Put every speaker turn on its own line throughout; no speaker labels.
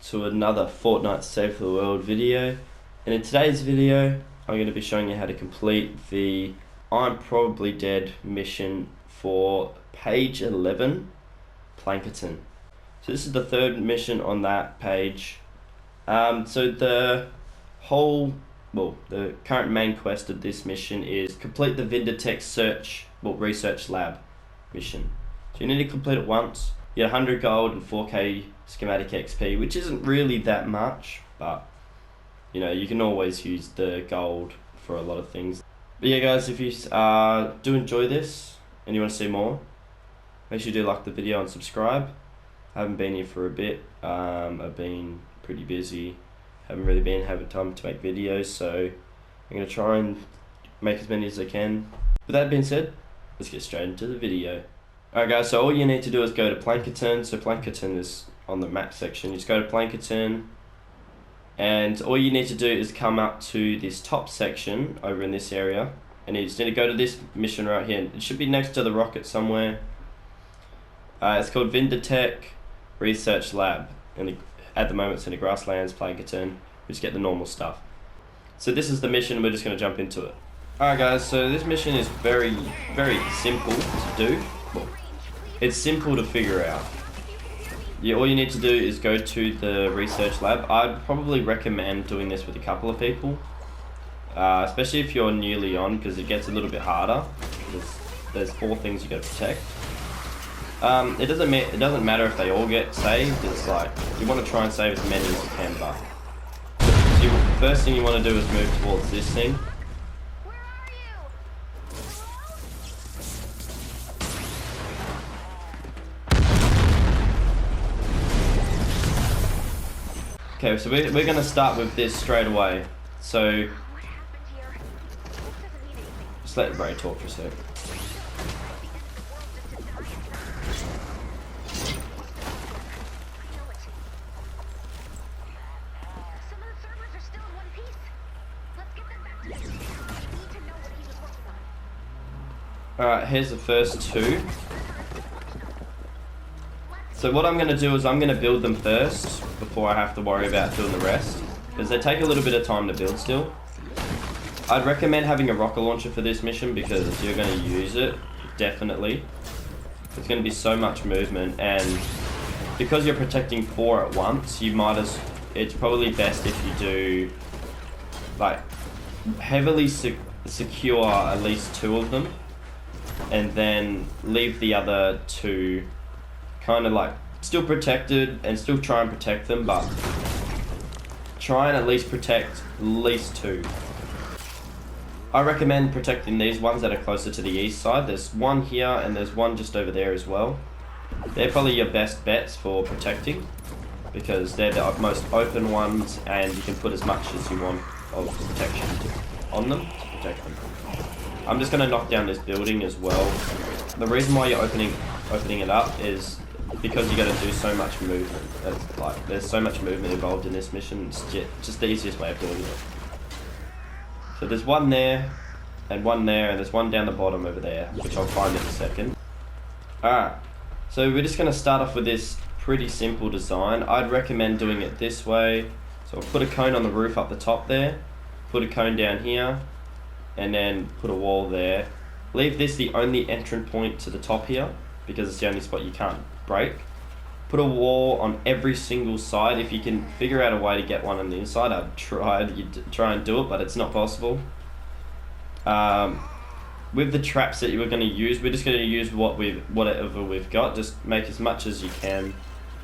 to another Fortnite Save the World video, and in today's video I'm going to be showing you how to complete the I'm Probably Dead mission for page 11, Planketon. So this is the third mission on that page. So the current main quest of this mission is complete the Vindertech research lab mission. So you need to complete it once. You get 100 gold and 4k schematic XP, which isn't really that much, but you know, you can always use the gold for a lot of things. But yeah guys, if you do enjoy this and you want to see more, make sure you do like the video and subscribe. I haven't been here for a bit. I've been pretty busy, haven't really been having time to make videos, so I'm going to try and make as many as I can. With that being said, let's get straight into the video. Alright guys, so all you need to do is go to Planketon. So Planketon is on the map section. You just go to Planketon, and all you need to do is come up to this top section over in this area, and you just need to go to this mission right here. It should be next to the rocket somewhere. It's called Vindertech Research Lab, and at the moment it's in the grasslands, Planketon. We just get the normal stuff. So this is the mission, we're just going to jump into it. Alright guys, so this mission is very simple to do. It's simple to figure out. All you need to do is go to the research lab. I'd probably recommend doing this with a couple of people, especially if you're newly on, because it gets a little bit harder. There's 4 things you got to protect. It doesn't matter if they all get saved. It's like you want to try and save as many as you can, but so first thing you want to do is move towards this thing. Okay, so we're going to start with this straight away. So just let Ray talk for a sec. Alright, here's the first 2. So what I'm going to do is I'm going to build them first before I have to worry about doing the rest, because they take a little bit of time to build still. I'd recommend having a rocket launcher for this mission, because you're going to use it, definitely. There's going to be so much movement, and because you're protecting 4 at once, it's probably best if you do like heavily secure at least 2 of them, and then leave the other 2 kind of like still protected, and still try and protect them, but try and at least protect at least 2. I recommend protecting these ones that are closer to the east side. There's one here and there's one just over there as well. They're probably your best bets for protecting, because they're the most open ones, and you can put as much as you want of protection on them to protect them. I'm just going to knock down this building as well. The reason why you're opening it up is because you got to do so much movement. There's so much movement involved in this mission. It's just the easiest way of doing it. So there's one there, and one there, and there's one down the bottom over there, which I'll find in a second. Alright, so we're just going to start off with this pretty simple design. I'd recommend doing it this way. So I'll put a cone on the roof up the top there, put a cone down here, and then put a wall there. Leave this the only entrance point to the top here, because it's the only spot you can't break. Put a wall on every single side. If you can figure out a way to get one on the inside, I'd try and do it, but it's not possible. With the traps that you were going to use, we're just going to use whatever we've got. Just make as much as you can.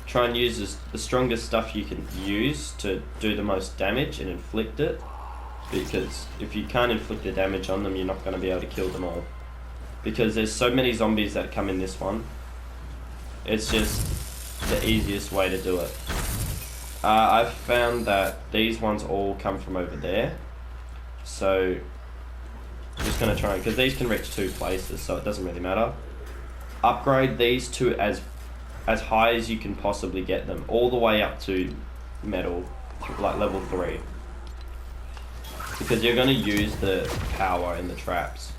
Try and use the strongest stuff you can use to do the most damage and inflict it, because if you can't inflict the damage on them, you're not going to be able to kill them all, because there's so many zombies that come in this one. It's just the easiest way to do it. I've found that these ones all come from over there, so I'm just going to try, because these can reach 2 places, so it doesn't really matter. Upgrade these to as high as you can possibly get them, all the way up to metal, like level 3, because you're going to use the power in the traps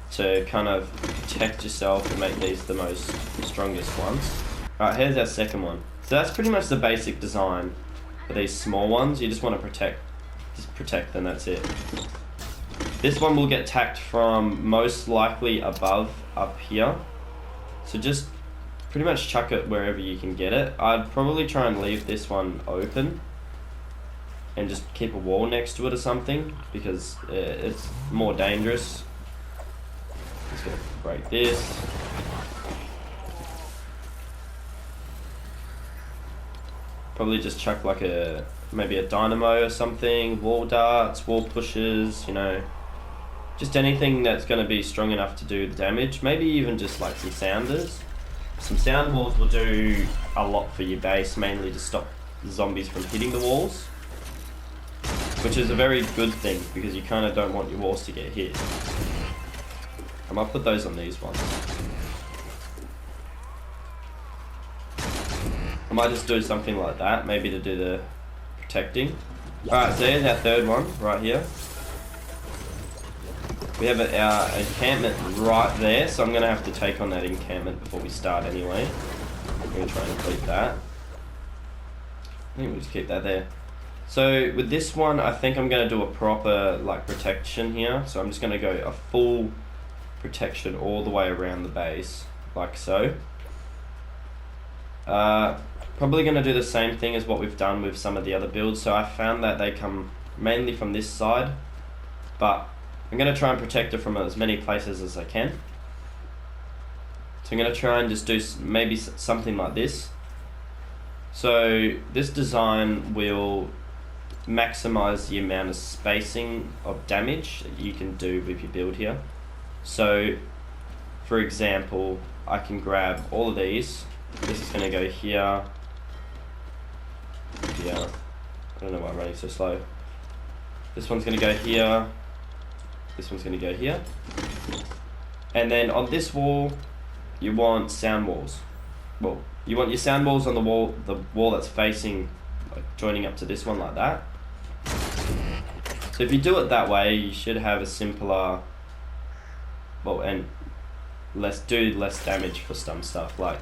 to kind of protect yourself and make these the strongest ones. Alright, here's our second one. So that's pretty much the basic design for these small ones. You just want to protect them, that's it. This one will get attacked from most likely above up here. So just pretty much chuck it wherever you can get it. I'd probably try and leave this one open and just keep a wall next to it or something, because it's more dangerous. Just gonna break this. Probably just chuck like maybe a dynamo or something, wall darts, wall pushes, you know, just anything that's going to be strong enough to do the damage. Maybe even just like some sounders. Some sound walls will do a lot for your base, mainly to stop the zombies from hitting the walls, which is a very good thing because you kind of don't want your walls to get hit. I might put those on these ones. I might just do something like that, maybe to do the protecting. Alright, so here's our third one, right here. We have our encampment right there, so I'm going to have to take on that encampment before we start anyway. I'm going to try and complete that. I think we'll just keep that there. So with this one, I think I'm going to do a proper like protection here. So I'm just going to go a full protection all the way around the base, like so. Probably going to do the same thing as what we've done with some of the other builds. So I found that they come mainly from this side, but I'm going to try and protect it from as many places as I can. So I'm going to try and just do maybe something like this. So this design will maximize the amount of spacing of damage that you can do with your build here. So for example, I can grab all of these. This is going to go here. Yeah, I don't know why I'm running so slow. This one's going to go here. This one's going to go here. And then on this wall, you want sound walls. Well, you want your sound walls on the wall that's facing, like joining up to this one like that. So if you do it that way, you should have a simpler, well, and less damage for some stuff. Like,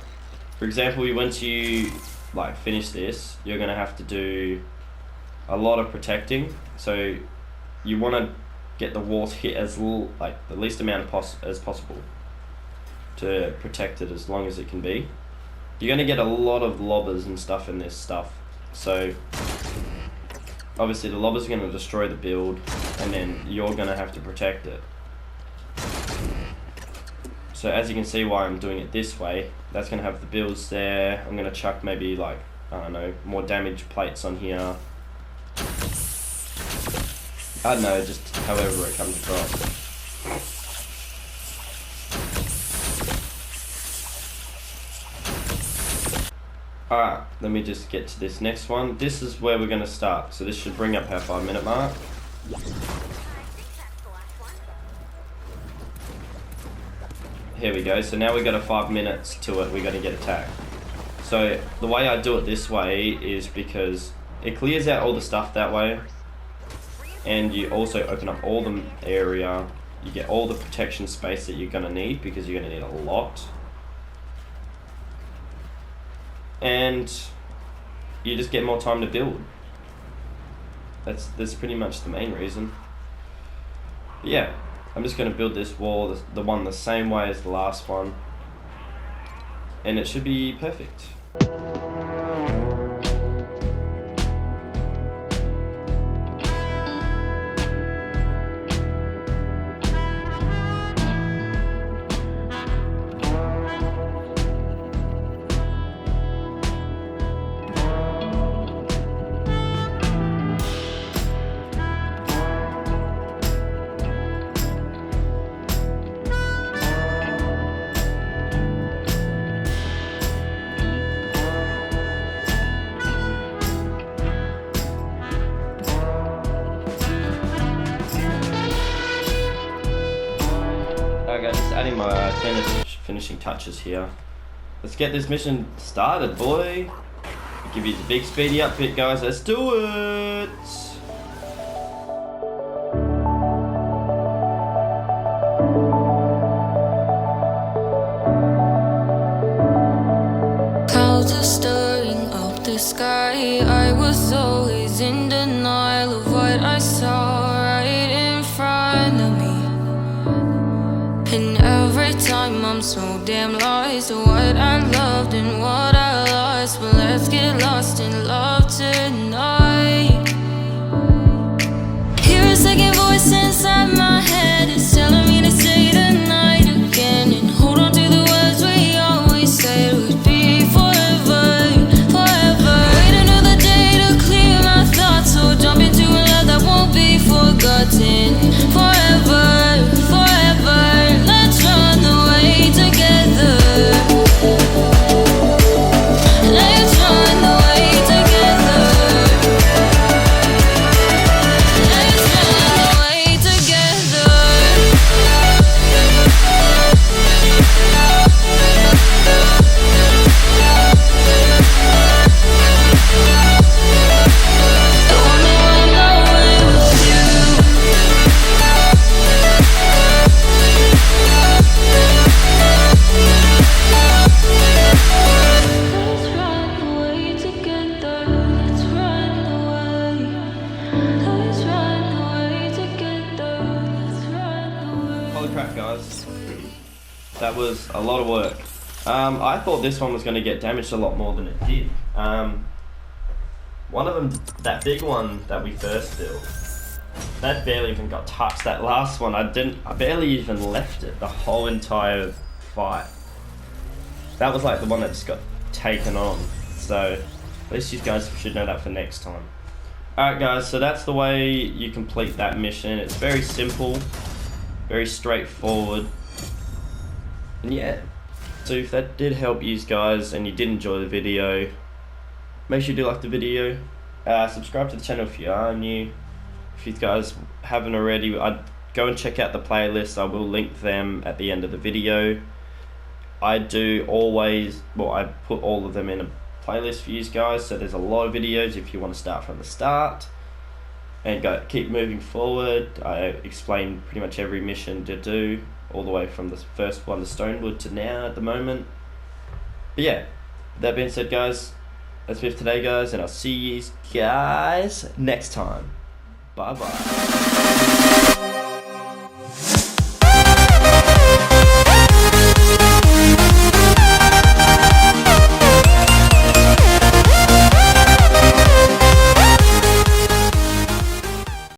for example, once you like finish this, you're going to have to do a lot of protecting. So you want to get the walls hit as like the least amount as possible to protect it as long as it can be. You're going to get a lot of lobbers and stuff in this stuff. So obviously the lobbers are going to destroy the build, and then you're going to have to protect it. So as you can see why I'm doing it this way, that's going to have the builds there. I'm going to chuck maybe like, I don't know, more damage plates on here. I don't know, just however it comes across. Alright, let me just get to this next one. This is where we're going to start. So this should bring up our 5-minute mark. Here we go. So now we've got a 5 minutes to it. We're going to get attacked. So the way I do it this way is because it clears out all the stuff that way. And you also open up all the area. You get all the protection space that you're going to need, because you're going to need a lot. And you just get more time to build. That's pretty much the main reason. But yeah, I'm just going to build this wall, the one the same way as the last one. And it should be perfect. Adding my finishing touches here. Let's get this mission started, boy. I'll give you the big speedy upfit, guys. Let's do it.
Clouds are stirring up. so damn lost to what I loved and what I lost. But let's get lost in love tonight. Hear a second voice inside my head, it's telling me to stay the night again and hold on to the words we always said would be forever, forever. Wait another day to clear my thoughts, so jump into a love that won't be forgotten. Forever, forever, let's run away together. Let's run away together. Let's run away together. I wanna run away with you. Let's run away together. Let's run away. Let's run away together. Let's run away.
Holy crap, guys. That was a lot of work. I thought this one was going to get damaged a lot more than it did. One of them, that big one that we first built, that barely even got touched. That last one, I barely even left it the whole entire fight. That was like the one that just got taken on. So at least you guys should know that for next time. Alright guys, so that's the way you complete that mission. It's very simple, very straightforward. And yeah, so if that did help you guys and you did enjoy the video, make sure you do like the video. Subscribe to the channel if you are new. If you guys haven't already, I'd go and check out the playlist. I will link them at the end of the video. I do always, well, I put all of them in a playlist for you guys, so there's a lot of videos if you want to start from the start and keep moving forward. I explain pretty much every mission to do, all the way from the first one, the Stonewood, to now at the moment. But yeah, that being said guys, that's it for today guys, and I'll see you guys next time. Bye bye.